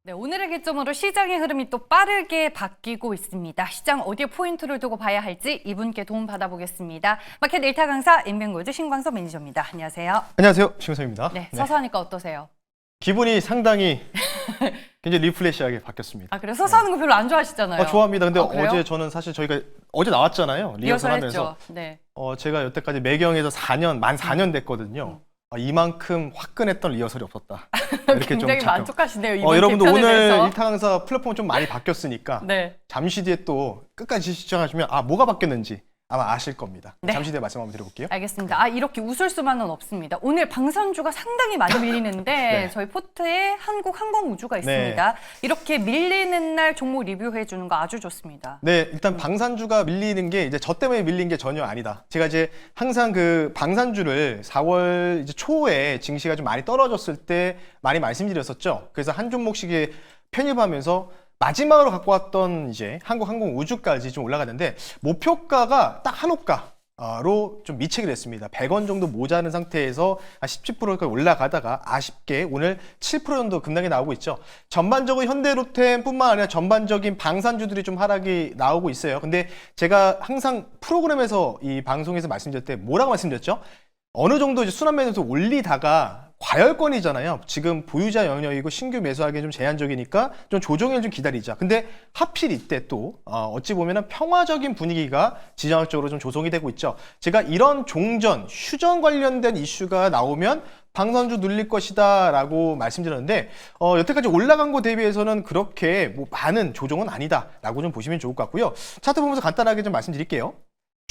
네, 오늘의 개점으로 시장의 흐름이 또 빠르게 바뀌고 있습니다. 시장 어디에 포인트를 두고 봐야 할지 이분께 도움 받아보겠습니다. 마켓 1타 강사 인벤골드 신광섭 매니저입니다. 안녕하세요. 안녕하세요. 신광섭입니다. 네, 서서 하니까 어떠세요? 기분이 상당히 굉장히 리프레시하게 바뀌었습니다. 아, 그래요? 서서 하는 거 별로 안 좋아하시잖아요. 좋아합니다. 근데 그래요? 어제 저는 사실 저희가 어제 나왔잖아요. 리허설 하면서. 했죠. 네. 제가 여태까지 매경에서 4년, 만 4년 됐거든요. 이만큼 화끈했던 리허설이 없었다. 이렇게 굉장히 좀 만족하시네요. 이번 여러분도 개편에 오늘 대해서. 1타 강사 플랫폼 좀 많이 바뀌었으니까 네. 잠시 뒤에 또 끝까지 시청하시면 뭐가 바뀌었는지 아마 아실 겁니다. 네. 잠시 뒤에 말씀 한번 드려볼게요. 알겠습니다. 이렇게 웃을 수만은 없습니다. 오늘 방산주가 상당히 많이 밀리는데 네. 저희 포트에 한국항공우주가 있습니다. 이렇게 밀리는 날 종목 리뷰해 주는 거 아주 좋습니다. 네, 일단 방산주가 밀리는 게 이제 저 때문에 밀린 게 전혀 아니다. 제가 이제 항상 그 방산주를 4월 이제 초에 증시가 좀 많이 떨어졌을 때 많이 말씀드렸었죠. 그래서 한 종목씩 편입하면서 마지막으로 갖고 왔던 이제 한국항공우주까지 좀 올라갔는데 목표가가 딱 한 호가로 좀 미치게 됐습니다. 100원 정도 모자른 상태에서 한 17%까지 올라가다가 아쉽게 오늘 7% 정도 급락이 나오고 있죠. 전반적으로 현대로템뿐만 아니라 전반적인 방산주들이 좀 하락이 나오고 있어요. 근데 제가 항상 프로그램에서 이 방송에서 말씀드릴 때 뭐라고 말씀드렸죠? 어느 정도 이제 순환매수에서 올리다가 과열권이잖아요. 지금 보유자 영역이고 신규 매수하기 좀 제한적이니까 좀 조정을 좀 기다리자. 근데 하필 이때 또 어찌 보면은 평화적인 분위기가 지정학적으로 좀 조성이 되고 있죠. 제가 이런 종전, 휴전 관련된 이슈가 나오면 방산주 눌릴 것이다 라고 말씀드렸는데 여태까지 올라간 거 대비해서는 그렇게 뭐 많은 조정은 아니다 라고 좀 보시면 좋을 것 같고요. 차트 보면서 간단하게 좀 말씀드릴게요.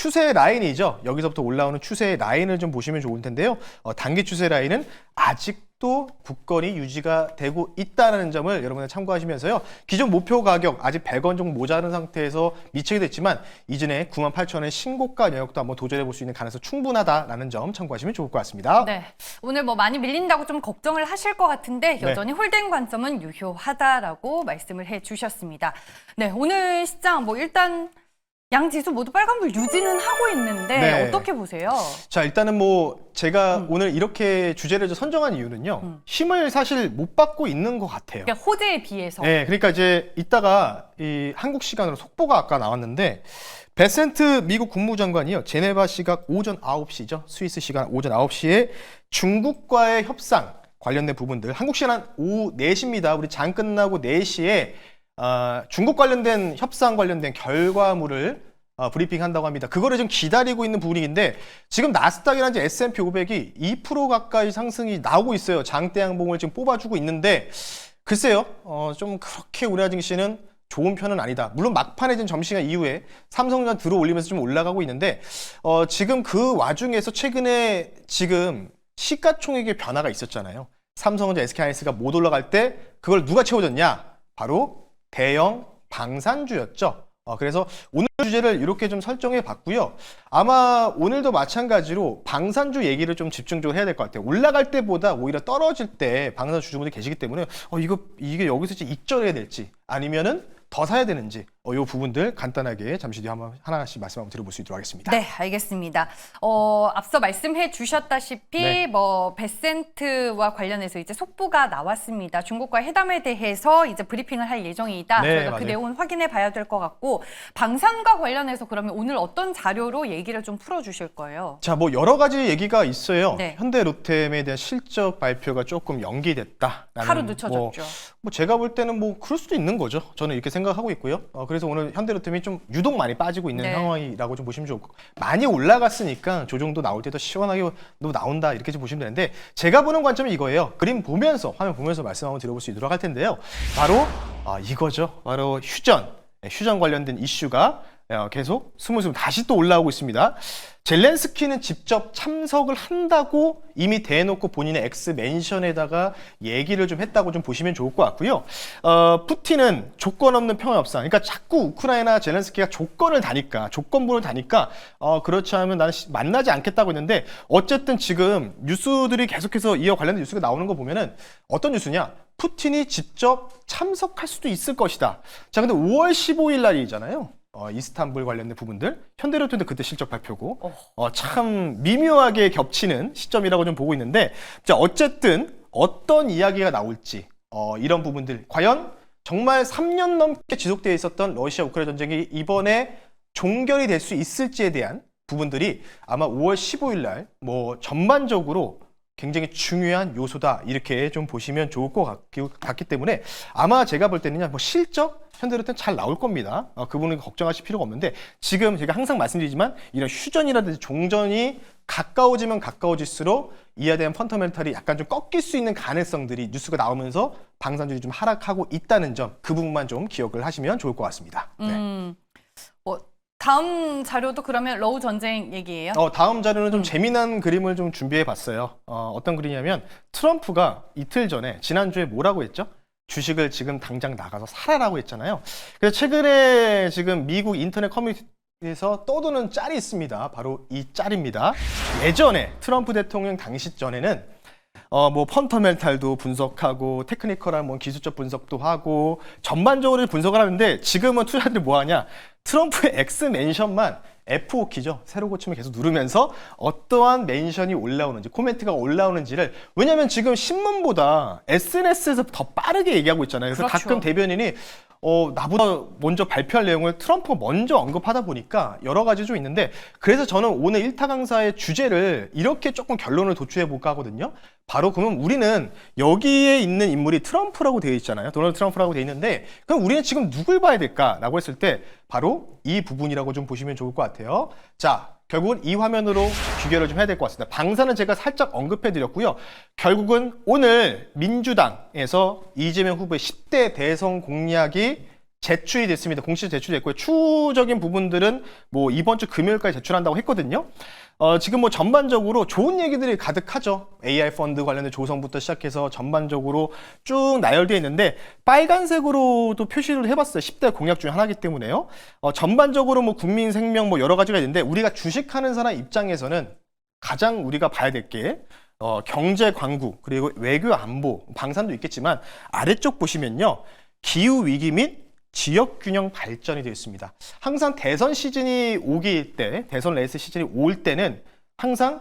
추세 라인이죠. 여기서부터 올라오는 추세 라인을 좀 보시면 좋을 텐데요. 단기 추세 라인은 아직도 굳건히 유지가 되고 있다는 점을 여러분들 참고하시면서요. 기존 목표 가격 아직 100원 정도 모자른 상태에서 미치게 됐지만 이전에 98,000원의 신고가 영역도 한번 도전해 볼 수 있는 가능성 충분하다라는 점 참고하시면 좋을 것 같습니다. 네, 오늘 뭐 많이 밀린다고 좀 걱정을 하실 것 같은데 여전히 홀딩 관점은 유효하다라고 말씀을 해주셨습니다. 네, 오늘 시장 뭐 일단 양 지수 모두 빨간불 유지는 하고 있는데 네. 어떻게 보세요? 자, 일단은 뭐 제가 오늘 이렇게 주제를 좀 선정한 이유는요. 힘을 사실 못 받고 있는 것 같아요. 그러니까 호재에 비해서. 네, 그러니까 이제 이따가 이 한국 시간으로 속보가 아까 나왔는데 베센트 미국 국무장관이요. 제네바 시각 오전 9시죠. 스위스 시간 오전 9시에 중국과의 협상 관련된 부분들 한국 시간 오후 4시입니다. 우리 장 끝나고 4시에 중국 관련된 협상 관련된 결과물을 브리핑한다고 합니다. 그거를 좀 기다리고 있는 분위기인데 지금 나스닥이라든지 S&P 500이 2% 가까이 상승이 나오고 있어요. 장대 양봉을 지금 뽑아주고 있는데 글쎄요. 좀 그렇게 우리 증시는 좋은 편은 아니다. 물론 막판에 좀 점심시간 이후에 삼성전자 들어올리면서 좀 올라가고 있는데 지금 그 와중에서 최근에 지금 시가총액의 변화가 있었잖아요. 삼성전자, SK하이닉스가 못 올라갈 때 그걸 누가 채워줬냐? 바로 대형 방산주였죠. 그래서 오늘 주제를 이렇게 좀 설정해 봤고요. 아마 오늘도 마찬가지로 방산주 얘기를 좀 집중적으로 해야 될 것 같아요. 올라갈 때보다 오히려 떨어질 때 방산주 주주분들이 계시기 때문에 이게 여기서 이제 익절해야 될지 아니면은 더 사야 되는지 이 부분들 간단하게 잠시 뒤에 한번 하나씩 말씀 한번 드려볼 수 있도록 하겠습니다. 네, 알겠습니다. 앞서 말씀해 주셨다시피 네. 뭐 베센트와 관련해서 이제 속보가 나왔습니다. 중국과 회담에 대해서 이제 브리핑을 할 예정이다. 네, 저희가 그 맞아요. 내용은 확인해 봐야 될 것 같고 방산과 관련해서 그러면 오늘 어떤 자료로 얘기를 좀 풀어 주실 거예요? 자, 뭐 여러 가지 얘기가 있어요. 네. 현대로템에 대한 실적 발표가 조금 연기됐다. 하루 늦춰졌죠. 뭐 제가 볼 때는 뭐 그럴 수도 있는 거죠. 저는 이렇게 생각하고 있고요. 그래서 오늘 현대로템이 좀 유독 많이 빠지고 있는 네. 상황이라고 좀 보시면 좋고 많이 올라갔으니까 조정도 나올 때 더 시원하게 나온다 이렇게 좀 보시면 되는데 제가 보는 관점이 이거예요. 그림 보면서 화면 보면서 말씀 한번 드려볼 수 있도록 할 텐데요. 바로 이거죠. 바로 휴전 관련된 이슈가 계속 스물스물 다시 또 올라오고 있습니다. 젤렌스키는 직접 참석을 한다고 이미 대놓고 본인의 X 멘션에다가 얘기를 좀 했다고 좀 보시면 좋을 것 같고요. 푸틴은 조건 없는 평화 협상. 그러니까 자꾸 우크라이나 젤렌스키가 조건부를 다니까 그렇지 않으면 나는 만나지 않겠다고 했는데 어쨌든 지금 뉴스들이 계속해서 이와 관련된 뉴스가 나오는 거 보면은 어떤 뉴스냐? 푸틴이 직접 참석할 수도 있을 것이다. 자, 근데 5월 15일 날이잖아요. 이스탄불 관련된 부분들 현대로템도 그때 실적 발표고 참 미묘하게 겹치는 시점이라고 좀 보고 있는데 자 어쨌든 어떤 이야기가 나올지 이런 부분들 과연 정말 3년 넘게 지속되어 있었던 러시아 우크라이나 전쟁이 이번에 종결이 될 수 있을지에 대한 부분들이 아마 5월 15일 날 뭐 전반적으로 굉장히 중요한 요소다 이렇게 좀 보시면 좋을 것 같기 때문에 아마 제가 볼 때는요 뭐 실적 현대로는 잘 나올 겁니다. 그 부분은 걱정하실 필요가 없는데 지금 제가 항상 말씀드리지만 이런 휴전이라든지 종전이 가까워지면 가까워질수록 이에 대한 펀더멘탈이 약간 좀 꺾일 수 있는 가능성들이 뉴스가 나오면서 방산주들이 좀 하락하고 있다는 점 그 부분만 좀 기억을 하시면 좋을 것 같습니다. 네. 다음 자료도 그러면 러우 전쟁 얘기예요? 다음 자료는 좀 재미난 그림을 좀 준비해 봤어요. 어떤 그림이냐면 트럼프가 이틀 전에 지난주에 뭐라고 했죠? 주식을 지금 당장 나가서 사라라고 했잖아요. 그래서 최근에 지금 미국 인터넷 커뮤니티에서 떠도는 짤이 있습니다. 바로 이 짤입니다. 예전에 트럼프 대통령 당시 전에는 뭐 펀더멘탈도 분석하고 테크니컬한 뭐 기술적 분석도 하고 전반적으로 분석을 하는데 지금은 투자자들이 뭐 하냐? 트럼프의 X 멘션만 F5키죠. 세로 고침을 계속 누르면서 어떠한 멘션이 올라오는지 코멘트가 올라오는지를 왜냐면 지금 신문보다 SNS에서 더 빠르게 얘기하고 있잖아요. 그래서 그렇죠. 가끔 대변인이 나보다 먼저 발표할 내용을 트럼프가 먼저 언급하다 보니까 여러 가지 좀 있는데 그래서 저는 오늘 1타 강사의 주제를 이렇게 조금 결론을 도출해 볼까 하거든요. 바로 그러면 우리는 여기에 있는 인물이 트럼프라고 되어 있잖아요. 도널드 트럼프라고 되어 있는데 그럼 우리는 지금 누굴 봐야 될까라고 했을 때 바로 이 부분이라고 좀 보시면 좋을 것 같아요. 자, 결국은 이 화면으로 귀결을 좀 해야 될 것 같습니다. 방사는 제가 살짝 언급해 드렸고요. 결국은 오늘 민주당에서 이재명 후보의 10대 대선 공약이 제출이 됐습니다. 공식 제출됐고요. 추후적인 부분들은 뭐 이번 주 금요일까지 제출한다고 했거든요. 지금 뭐 전반적으로 좋은 얘기들이 가득하죠. AI 펀드 관련된 조성부터 시작해서 전반적으로 쭉 나열되어 있는데 빨간색으로도 표시를 해봤어요. 10대 공약 중에 하나이기 때문에요. 전반적으로 뭐 국민 생명 뭐 여러 가지가 있는데 우리가 주식하는 사람 입장에서는 가장 우리가 봐야 될 게 경제 광구 그리고 외교 안보 방산도 있겠지만 아래쪽 보시면요. 기후 위기 및 지역 균형 발전이 되어 있습니다. 항상 대선 시즌이 오기 때, 대선 레이스 시즌이 올 때는 항상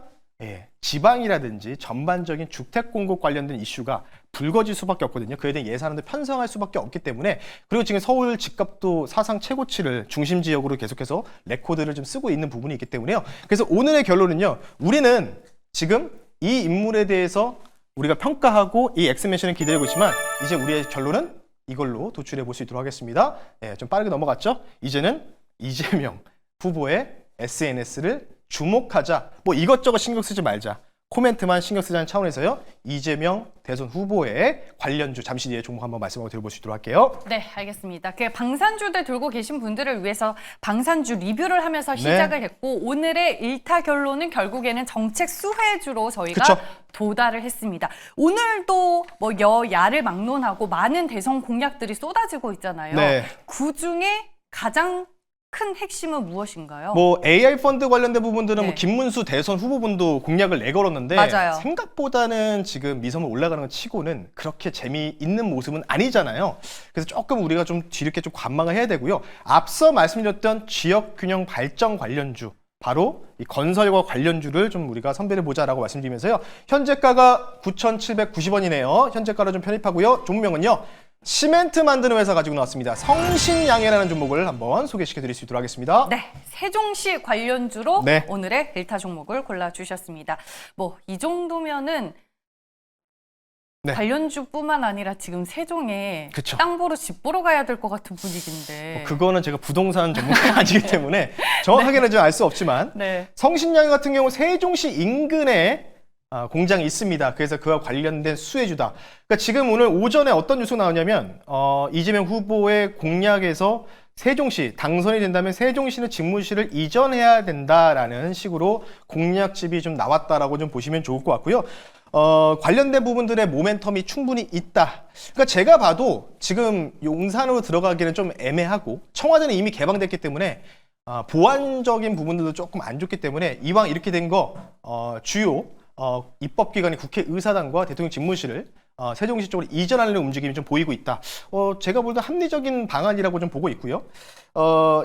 지방이라든지 전반적인 주택 공급 관련된 이슈가 불거질 수밖에 없거든요. 그에 대한 예산도 편성할 수밖에 없기 때문에 그리고 지금 서울 집값도 사상 최고치를 중심 지역으로 계속해서 레코드를 좀 쓰고 있는 부분이 있기 때문에요. 그래서 오늘의 결론은요. 우리는 지금 이 인물에 대해서 우리가 평가하고 이 엑스멘션을 기다리고 있지만 이제 우리의 결론은 이걸로 도출해 볼 수 있도록 하겠습니다. 좀 빠르게 넘어갔죠? 이제는 이재명 후보의 SNS를 주목하자. 뭐 이것저것 신경 쓰지 말자. 코멘트만 신경 쓰자는 차원에서요. 이재명 대선 후보의 관련주 잠시 뒤에 종목 한번 말씀하고 드려볼 수 있도록 할게요. 네, 알겠습니다. 그 방산주들 들고 계신 분들을 위해서 방산주 리뷰를 하면서 시작을 했고 오늘의 1타 결론은 결국에는 정책 수혜주로 저희가 그쵸? 도달을 했습니다. 오늘도 뭐 여야를 막론하고 많은 대선 공약들이 쏟아지고 있잖아요. 네. 그중에 가장 큰 핵심은 무엇인가요? 뭐 AI 펀드 관련된 부분들은 네. 뭐 김문수 대선 후보분도 공약을 내걸었는데 맞아요. 생각보다는 지금 미선을 올라가는 것 치고는 그렇게 재미있는 모습은 아니잖아요. 그래서 조금 우리가 좀 뒤늦게 좀 관망을 해야 되고요. 앞서 말씀드렸던 지역균형 발전 관련주 바로 이 건설과 관련주를 좀 우리가 선별해 보자라고 말씀드리면서요. 현재가가 9,790원이네요. 현재가로 좀 편입하고요. 종목명은요. 시멘트 만드는 회사 가지고 나왔습니다. 성신양해라는 종목을 한번 소개시켜 드릴 수 있도록 하겠습니다. 네, 세종시 관련주로 네. 오늘의 1타 종목을 골라주셨습니다. 뭐 이 정도면은 네. 관련주뿐만 아니라 지금 세종에 그쵸. 땅 보러 집 보러 가야 될 것 같은 분위기인데. 그거는 제가 부동산 전문가가 아니기 때문에 정확하게는 좀 알 수 없지만 네. 성신양해 같은 경우 세종시 인근에 공장이 있습니다. 그래서 그와 관련된 수혜주다. 그러니까 지금 오늘 오전에 어떤 뉴스가 나오냐면 이재명 후보의 공약에서 세종시 당선이 된다면 세종시는 직무실을 이전해야 된다라는 식으로 공약집이 좀 나왔다라고 좀 보시면 좋을 것 같고요. 관련된 부분들의 모멘텀이 충분히 있다. 그러니까 제가 봐도 지금 용산으로 들어가기는 좀 애매하고 청와대는 이미 개방됐기 때문에 보안적인 부분들도 조금 안 좋기 때문에 이왕 이렇게 된 거 주요 입법기관이 국회의사당과 대통령 집무실을 세종시 쪽으로 이전하려는 움직임이 좀 보이고 있다. 제가 볼 때 합리적인 방안이라고 좀 보고 있고요.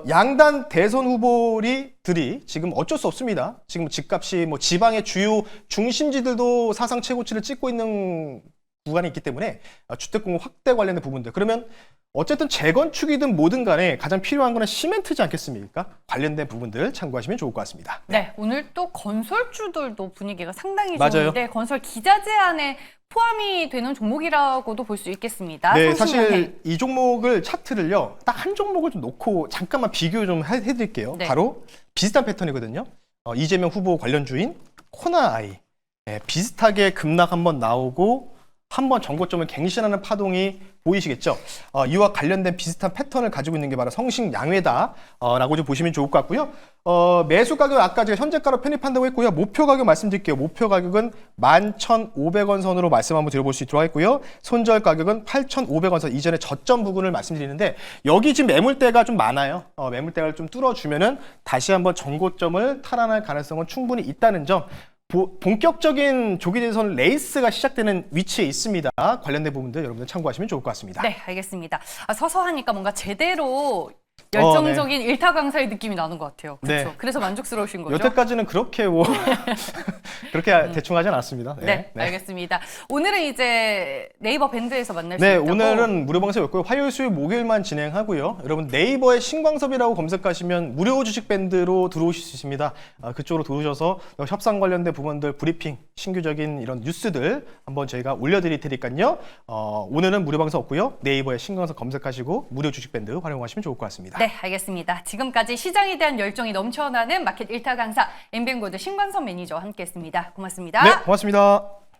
양단 대선 후보들이 지금 어쩔 수 없습니다. 지금 집값이 뭐 지방의 주요 중심지들도 사상 최고치를 찍고 있는 구간이 있기 때문에 주택 공급 확대 관련된 부분들. 그러면 어쨌든 재건축이든 뭐든 간에 가장 필요한 거는 시멘트지 않겠습니까? 관련된 부분들 참고하시면 좋을 것 같습니다. 네, 오늘 또 건설주들도 분위기가 상당히 맞아요. 좋은데 건설 기자 제안에 포함이 되는 종목이라고도 볼 수 있겠습니다. 네, 성신여행. 사실 이 종목을 차트를요, 딱 한 종목을 좀 놓고 잠깐만 비교 좀 해드릴게요. 네. 바로 비슷한 패턴이거든요. 이재명 후보 관련주인 코나아이. 네, 비슷하게 급락 한번 나오고 한번 전고점을 갱신하는 파동이 보이시겠죠? 이와 관련된 비슷한 패턴을 가지고 있는 게 바로 성신양회다라고 좀 보시면 좋을 것 같고요. 매수 가격 아까 제가 현재가로 편입한다고 했고요. 목표 가격 말씀드릴게요. 목표 가격은 11,500원 선으로 말씀 한번 드려볼 수 있도록 하겠고요. 손절 가격은 8,500원 선, 이전에 저점 부근을 말씀드리는데 여기 지금 매물대가 좀 많아요. 매물대를 좀 뚫어주면은 다시 한번 전고점을 탈환할 가능성은 충분히 있다는 점. 본격적인 조기 대선 레이스가 시작되는 위치에 있습니다. 관련된 부분들 여러분들 참고하시면 좋을 것 같습니다. 네, 알겠습니다. 서서 하니까 뭔가 제대로 열정적인 일타 강사의 느낌이 나는 것 같아요. 그렇죠. 네. 그래서 만족스러우신 거죠? 여태까지는 그렇게 그렇게 대충 하진 않았습니다. 네, 알겠습니다. 오늘은 이제 네이버 밴드에서 만날 수 네, 있다고. 오늘은 무료 방송이었고요. 화요일, 수요일, 목요일만 진행하고요. 여러분 네이버에 신광섭이라고 검색하시면 무료 주식 밴드로 들어오실 수 있습니다. 그쪽으로 들어오셔서 협상 관련된 부분들 브리핑, 신규적인 이런 뉴스들 한번 저희가 올려드릴 테니까요. 오늘은 무료 방송 없고요. 네이버에 신광섭 검색하시고 무료 주식 밴드 활용하시면 좋을 것 같습니다. 네, 알겠습니다. 지금까지 시장에 대한 열정이 넘쳐나는 마켓 일타 강사 엠뱅고드 신광섭 매니저와 함께했습니다. 고맙습니다. 네, 고맙습니다.